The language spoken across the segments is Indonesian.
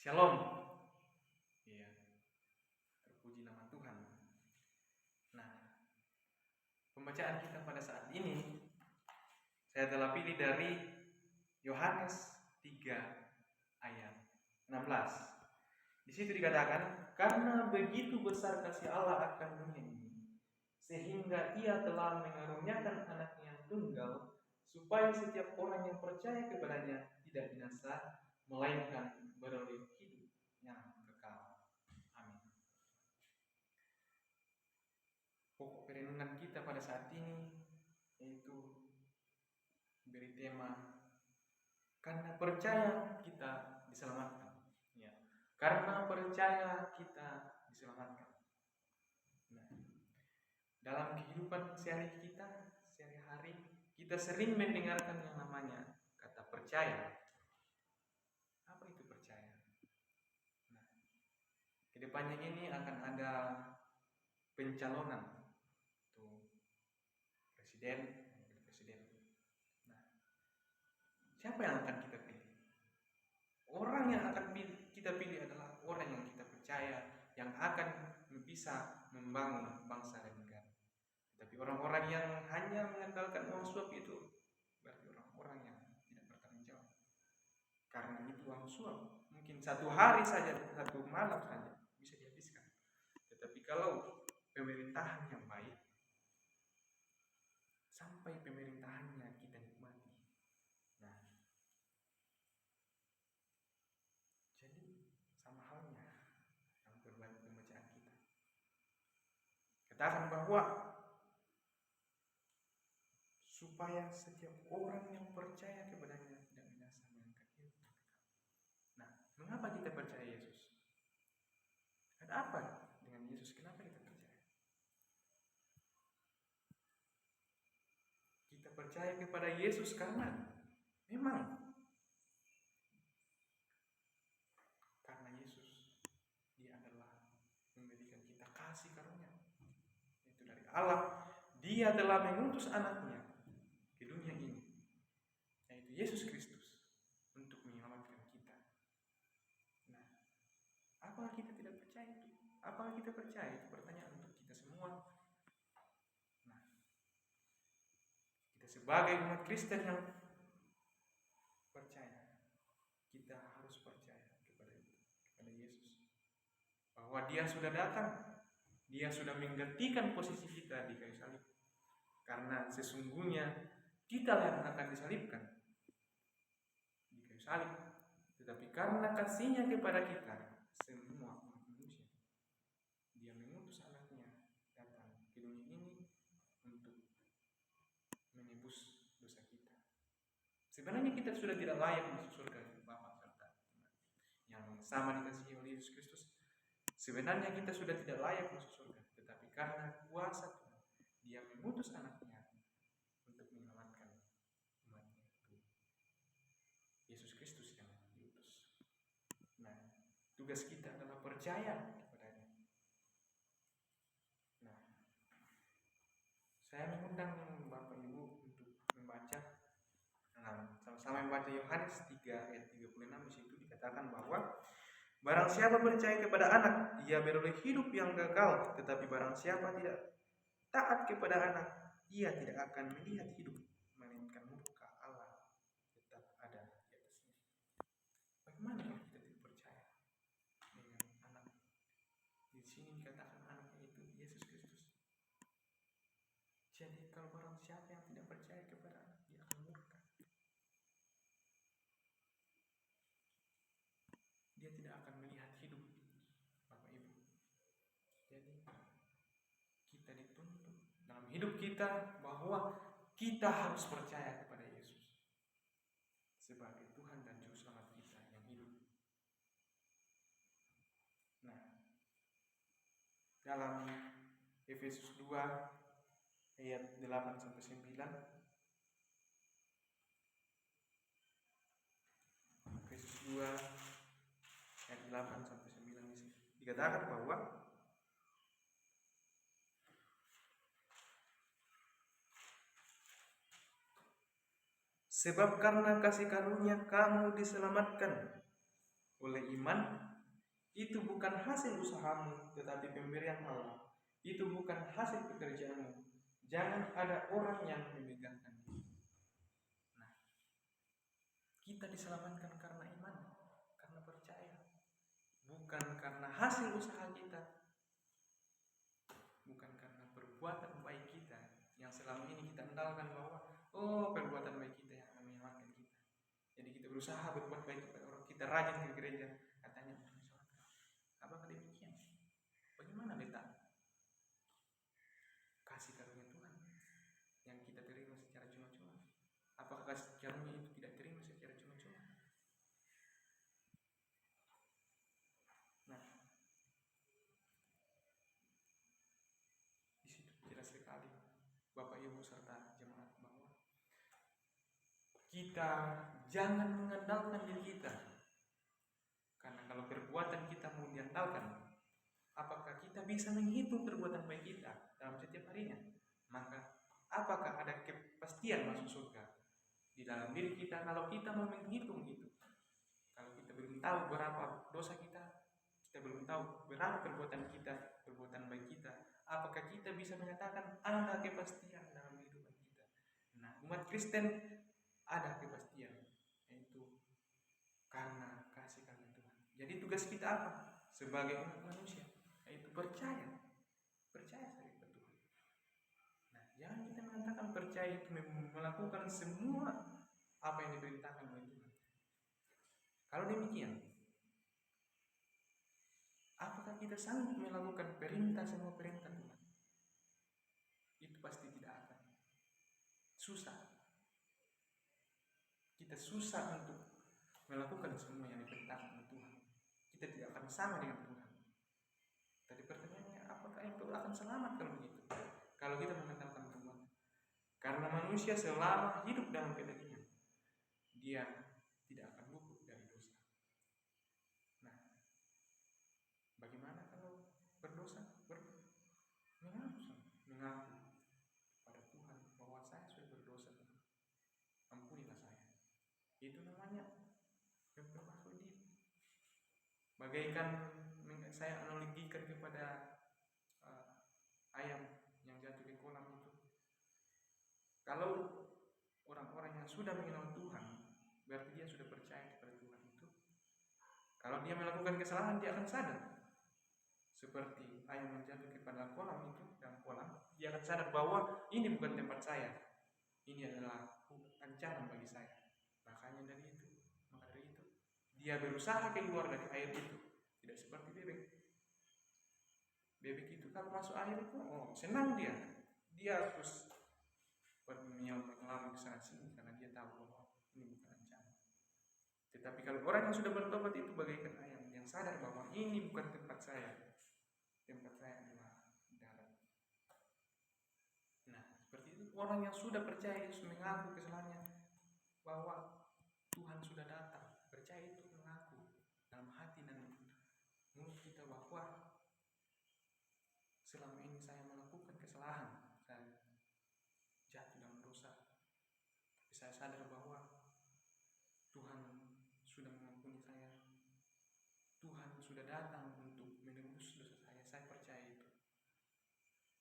Shalom. Iya, terpuji nama Tuhan. Nah, pembacaan kita pada saat ini saya telah pilih dari Yohanes 3 ayat 16. Di situ dikatakan, karena begitu besar kasih Allah akan dunia ini, sehingga Ia telah mengaruniakan Anaknya yang tunggal, supaya setiap orang yang percaya kepadanya tidak binasa, melainkan beroleh hidup yang kekal. Amin. Pokok perenungan kita pada saat ini yaitu beri tema karena percaya kita diselamatkan. Ya. Karena percaya kita diselamatkan. Nah, dalam kehidupan sehari-hari kita sering mendengarkan yang namanya kata percaya. Apa itu percaya? Nah, kedepannya ini akan ada pencalonan tuh presiden. Nah, siapa yang akan kita pilih? Orang yang akan kita pilih adalah orang yang kita percaya, yang akan bisa membangun bangsa dan negara. Tapi orang-orang yang hanya mengandalkan uang suap itu berarti orang-orang yang tidak bertanggung jawab. Karena itu uang suap mungkin satu hari saja, satu malam saja bisa dihabiskan. Tetapi kalau pemerintahan yang baik, sampai pemerintahannya kita nikmati. Nah, jadi sama halnya dalam pembacaan kita. Katakan bahwa supaya setiap orang yang percaya kepadanya tidak binasa melainkan hidup yang kekal. Nah, mengapa kita percaya Yesus? Ada apa dengan Yesus? Kenapa kita percaya? Kita percaya kepada Yesus karena memang karena Yesus Dia adalah memberikan kita kasih karunia itu dari Allah. Dia telah mengutus anaknya ke dunia ini, yaitu Yesus Kristus, untuk menyelamatkan kita. Nah, apakah kita tidak percaya itu? Apakah kita percaya? Itu pertanyaan untuk kita semua. Nah, kita sebagai umat Kristen yang percaya, kita harus percaya kepada Yesus, bahwa Dia sudah datang, Dia sudah menggantikan posisi kita di kayu salib. Karena sesungguhnya kita yang akan disalibkan di kayu salib, tetapi karena kasih-Nya kepada kita semua umat manusia, Dia mengutus anaknya datang ke dunia ini untuk menebus dosa kita. Sebenarnya kita sudah tidak layak masuk surga Bapa serta yang sama dikasihi oleh Yesus Kristus. Sebenarnya kita sudah tidak layak masuk surga, tetapi karena kuasa Tuhan, Dia mengutus anaknya untuk menyelamatkan umatnya itu. Yesus Kristus yang diutus. Nah, tugas kita adalah percaya kepadanya. Nah, saya mengundang Bapak Ibu untuk membaca. Nah, sama-sama membaca Yohanes 3 ayat 36. Di situ dikatakan bahwa barang siapa percaya kepada anak, ia beroleh hidup yang kekal. Tetapi barang siapa tidak taat kepada anak, ia tidak akan melihat hidup, melainkan murka Allah tetap ada di atasnya. Bagaimana kalau kita tidak percaya dengan anak? Di sini dikatakan anaknya itu Yesus Kristus. Jadi kalau barang siapa yang tidak percaya kepada anak, dia akan murka. Dia tidak akan melihat hidup, Bapak Ibu. Jadi kita dituntut dalam hidup kita bahwa kita harus percaya kepada Yesus sebagai Tuhan dan Juru Selamat kita yang hidup. Nah, dalam Efesus 2 ayat 8-9, Efesus 2 ayat 8-9 dikatakan bahwa sebab karena kasih karunia kamu diselamatkan oleh iman, itu bukan hasil usahamu, tetapi pemberian Allah. Itu bukan hasil pekerjaanmu. Jangan ada orang yang memegangkan. Nah, kita diselamatkan karena iman, karena percaya, bukan karena hasil usaha kita, bukan karena perbuatan baik kita yang selama ini kita andalkan bahwa perbuatan baik kita yang akan menyelamatkan kita. Jadi kita berusaha berbuat baik kepada orang, kita rajin ke gereja, katanya masuk surga. Apakah demikian? Bagaimana letak kasih karunia Tuhan yang kita terima secara cuma-cuma? Apakah kasih karunia itu tidak terima secara cuma-cuma? Nah, di situ jelas sekali Bapak Ibu serta jemaat bahwa kita jangan mengandalkan diri kita. Karena kalau perbuatan kita mau diandalkan, apakah kita bisa menghitung perbuatan baik kita dalam setiap harinya? Maka apakah ada kepastian masuk surga di dalam diri kita kalau kita mau menghitung itu? Kalau kita belum tahu berapa dosa kita, kita belum tahu berapa perbuatan kita, perbuatan baik kita, apakah kita bisa menyatakan ada kepastian dalam kehidupan kita? Nah, umat Kristen ada kepastian, yaitu karena kasih karunia Tuhan. Jadi tugas kita apa? Sebagai umat manusia, yaitu percaya saja kepada Tuhan. Nah, jangan kita mengatakan percaya itu melakukan semua apa yang diperintahkan oleh Tuhan. Kalau demikian, apakah kita sanggup melakukan semua perintah Tuhan? Itu pasti tidak akan. Susah. Kita susah untuk melakukan semua yang diperintahkan oleh Tuhan. Kita tidak akan sama dengan Tuhan. Tadi pertanyaannya, apakah itu akan selamat kalau begitu? Kalau kita mengandalkan Tuhan. Karena manusia selama hidup dalam kedagingan, dia tidak akan luput dari dosa. Nah, bagaimana kalau berdosa? Mengaku pada Tuhan bahwa saya sudah berdosa, ampunilah saya. Itu namanya memperbaharui diri. Bagaikan saya analogikan kepada ayam yang jatuh ke kolam itu. Kalau orang-orang yang sudah mengenal Tuhan, berarti dia sudah percaya kepada Tuhan itu. Kalau dia melakukan kesalahan, dia akan sadar. Seperti ayam yang jatuh kepada kolam itu, dalam kolam, dia akan sadar bahwa ini bukan tempat saya. Ini adalah ancaman bagi saya. Maka dari itu, dia berusaha keluar dari air itu. Tidak seperti bebek. Bebek itu kalau masuk air itu, senang dia. Dia terus menyelam ke sana sini karena dia tahu bahwa ini bukan ancaman. Tetapi kalau orang yang sudah bertobat itu bagaikan ayam yang sadar bahwa ini bukan tempat saya. Tempat saya adalah darat. Nah, seperti itu orang yang sudah percaya itu mengaku kesalahannya bahwa Tuhan sudah datang. Percaya itu mengaku dalam hati dan mulut kita bahwa selama ini saya melakukan kesalahan, saya jatuh dalam dosa. Tapi saya sadar bahwa Tuhan sudah mengampuni saya. Tuhan sudah datang untuk menebus dosa saya. Saya percaya itu.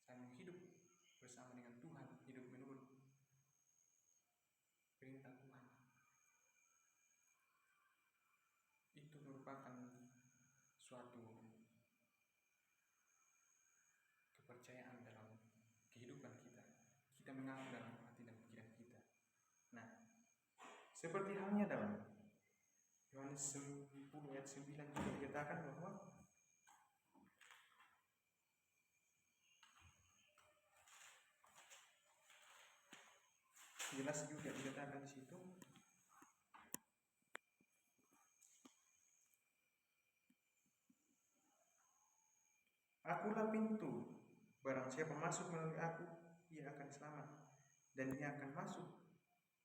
Saya mau hidup bersama dengan Tuhan, hidup menurut perintah Tuhan. Itu merupakan suatu kepercayaan dalam kehidupan kita. Kita mengaku dalam hati dan pikiran kita. Nah, seperti halnya dalam Yohanes 10 ayat 9 juga dikatakan bahwa jelas juga dikatakan di situ. Akulah pintu, barang siapa masuk melalui aku, ia akan selamat, dan ia akan masuk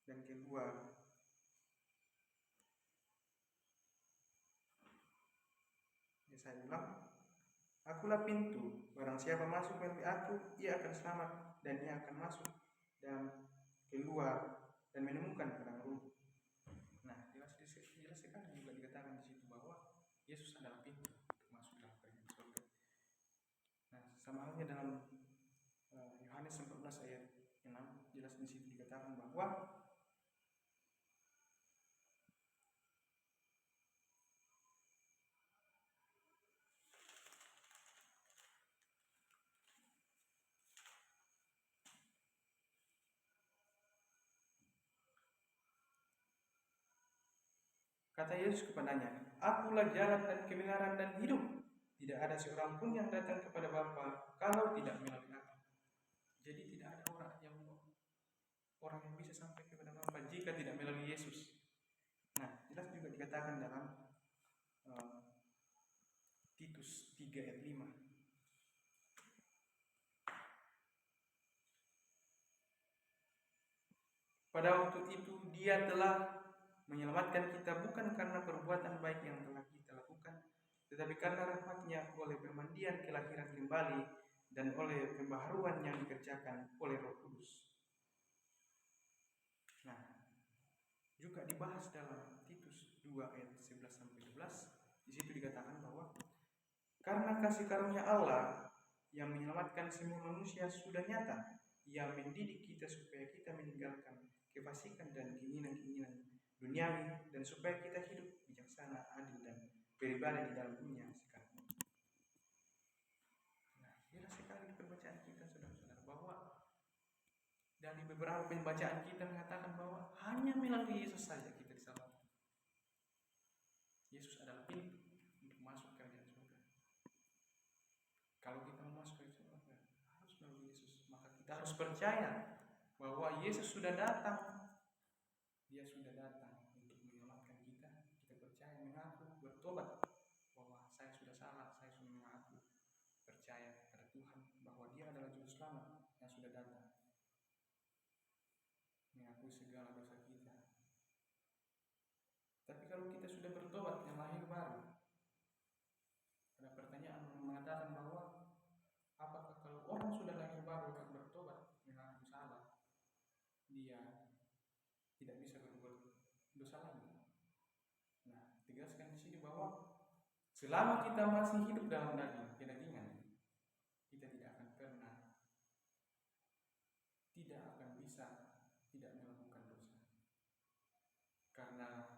dan keluar. Ya, saya ulang, akulah pintu, barang siapa masuk melalui aku, ia akan selamat, dan ia akan masuk dan keluar dan menemukan padang rumput. Nah, jelas sekali juga dikatakan di situ bahwa Yesus adalah pintu untuk masuk dalam kerajaan surga. Nah, sama halnya dalam Yohanes 14 ayat 6 jelas di situ dikatakan bahwa kata Yesus kepadanya, "Akulah jalan dan kebenaran dan hidup. Tidak ada seorang pun yang datang kepada Bapa kalau tidak melalui Aku." Jadi tidak ada orang yang bisa sampai kepada Bapa jika tidak melalui Yesus. Nah, jelas juga dikatakan dalam Titus 3 ayat 5. Pada waktu itu Dia telah menyelamatkan kita bukan karena perbuatan baik yang telah kita lakukan, tetapi karena rahmat-Nya oleh permandian kelahiran kembali dan oleh pembaharuan yang dikerjakan oleh Roh Kudus. Nah, juga dibahas dalam Titus 2 ayat 11-12. Di situ dikatakan bahwa karena kasih karunia Allah yang menyelamatkan semua manusia sudah nyata, Ia mendidik kita supaya kita meninggalkan kefasikan dan keinginan-keinginan duniawi, dan supaya kita hidup bijaksana, adil, dan beribadah di dalam dunia sekarang. Nah, jelas sekali di pembacaan kita, saudara-saudara, bahwa dari beberapa pembacaan kita mengatakan bahwa hanya melalui Yesus saja kita diselamatkan. Yesus adalah pintu untuk masuk ke kerajaan surga. Kalau kita mau masuk ke surga, harus melalui Yesus. Maka kita harus percaya bahwa Yesus sudah datang. Dia sudah datang untuk menyelamatkan kita. Kita percaya, mengaku, bertobat bahwa saya sudah salah, saya sudah mengaku, percaya kepada Tuhan bahwa Dia adalah juru selamat yang sudah datang, mengakui segala dosa kita. Tapi kalau kita sudah bertobat, yang lahir baru, ada pertanyaan mengatakan bahwa apakah kalau orang sudah lahir baru akan bertobat mengaku salah, dia tidak bisa berbuat dosa lagi? Nah, tegaskan di sini bahwa selama kita masih hidup dalam kedagingan, kita tidak akan bisa tidak melakukan dosa, karena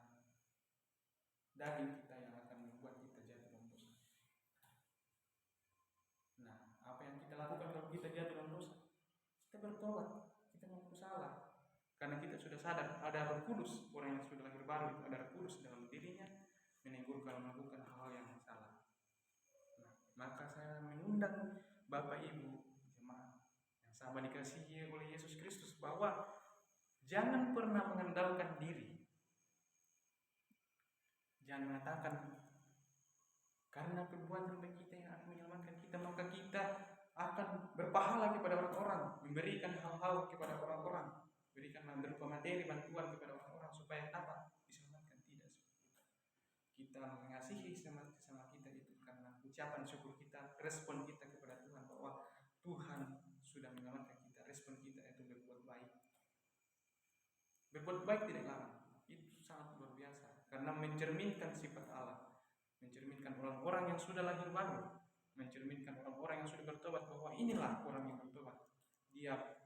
daging kita yang akan membuat kita jatuh dalam dosa. Nah, apa yang kita lakukan kalau kita jatuh dalam dosa? Kita bertobat, kita mengaku salah. Karena kita sudah sadar ada Roh Kudus, orang yang sudah lahir baru itu ada Roh Kudus dalam dirinya, menegur kalau melakukan hal yang salah. Nah, maka saya mengundang Bapak Ibu jemaat yang sama dikasihi oleh Yesus Kristus bahwa jangan pernah mengandalkan diri. Jangan mengatakan karena perbuatan baik kita yang akan menyelamatkan kita, maka kita akan berpahala kepada orang-orang, memberikan hal-hal kepada orang-orang, berikan berupa materi bantuan kepada orang-orang supaya apa? Diselamatkan. Tidak seperti itu. Kita mengasihi sama kita itu karena ucapan syukur kita, respon kita kepada Tuhan bahwa Tuhan sudah menyelamatkan kita. Respon kita itu berbuat baik. Berbuat baik tidak larang. Itu sangat luar biasa karena mencerminkan sifat Allah, mencerminkan orang-orang yang sudah lahir baru, mencerminkan orang-orang yang sudah bertobat bahwa inilah orang yang bertobat. Dia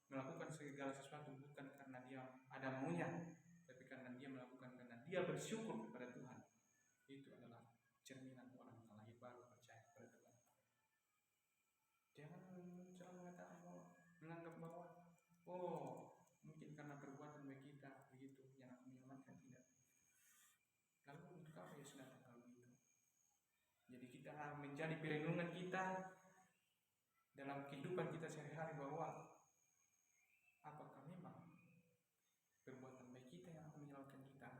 melakukan segala sesuatu bukan karena dia ada maunya, tapi karena dia melakukan karena dia bersyukur kepada Tuhan. Itu adalah cerminan orang yang lahir baru percaya kepada Tuhan. Jangan mengatakan bahwa menganggap bahwa mungkin karena perbuatan baik kita begitu yang akan menyelamatkan, tidak. Lalu untuk apa Yesus datang kalau begitu? Jadi kita menjadi perenungan kita dalam kehidupan kita sehari-hari bahwa apakah memang perbuatan baik kita yang akan menyelamatkan kita?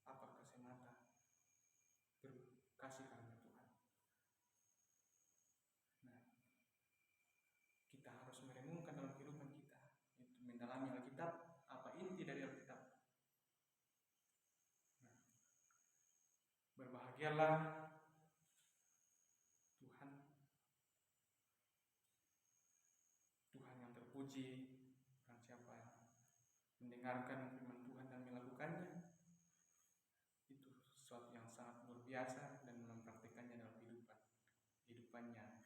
Apakah semata berkasih karena Tuhan? Nah, kita harus merenungkan dalam kehidupan kita, itu mendalami Alkitab, apa inti dari Alkitab. Nah, berbahagialah Tuhan yang terpuji, dan siapa yang mendengarkan firman Tuhan dan melakukannya. Itu sesuatu yang sangat luar biasa dan teman-temannya.